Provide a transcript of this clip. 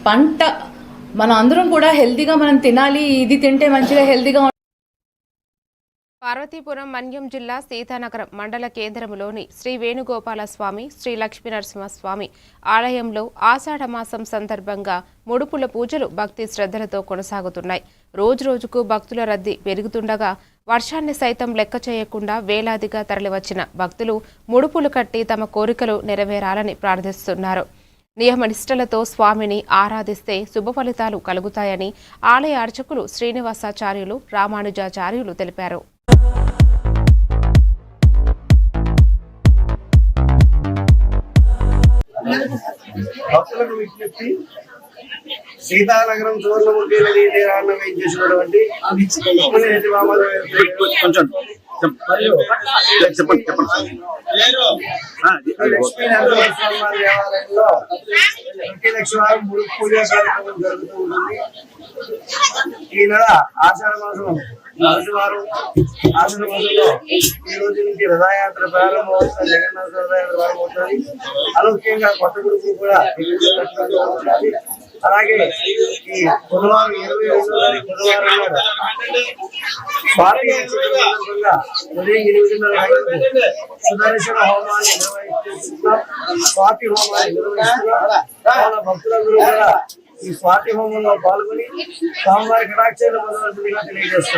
పంట మనం అందరం కూడా హెల్తీగా మనం తినాలి, ఇది తింటే మంచిగా హెల్తీగా. పార్వతీపురం మన్యం జిల్లా సీతానగరం మండల కేంద్రంలోని శ్రీ వేణుగోపాల స్వామి, శ్రీ లక్ష్మీనరసింహస్వామి ఆలయంలో ఆషాఢ మాసం సందర్భంగా ముడుపుల పూజలు భక్తి శ్రద్ధలతో కొనసాగుతున్నాయి. రోజురోజుకు భక్తుల రద్దీ పెరుగుతుండగా వర్షాన్ని సైతం లెక్క చేయకుండా వేలాదిగా తరలివచ్చిన భక్తులు ముడుపులు కట్టి తమ కోరికలు నెరవేరాలని ప్రార్థిస్తున్నారు. నియమనిష్టలతో స్వామిని ఆరాధిస్తే శుభ ఫలితాలు కలుగుతాయని ఆలయ అర్చకులు శ్రీనివాసాచార్యులు, రామానుజాచార్యులు తెలిపారు. భక్తులకు విజ్ఞప్తి, సీతానగరం సువర్ణముఖి నదీ తీరాన్ని వేయించేసినటువంటి లక్ష్మీ నరసింహస్వామి వారి దేవాలయంలో ప్రతి లక్షవారం మూడు పూజా కార్యక్రమం జరుగుతూ ఉంటుంది. ఈ నెల ఆషాఢ మాసం ఆదివారం ఆషాఢ మాసంలో ఈ రోజు నుంచి రథయాత్ర ప్రారంభమవుతుంది. జగన్నాథ రథయాత్ర ప్రారంభమవుతుంది. అనూఖ్యంగా కొత్త గురువు కూడా ఉండాలి. అలాగే ఈ బుధవారం 22వ తారీఖు బుధవారం స్వాతి ఉదయం 8:30 గంటలకు సుదర్శన హోమాన్ని నిర్వహిస్తున్నాం. స్వాతి హోమాన్ని నిర్వహిస్తున్నాం. భక్తులందరూ కూడా ఈ స్వాతి హోమంలో పాల్గొని స్వామివారి కటాక్షాలు పొందవలసిందిగా తెలియజేస్తున్నారు.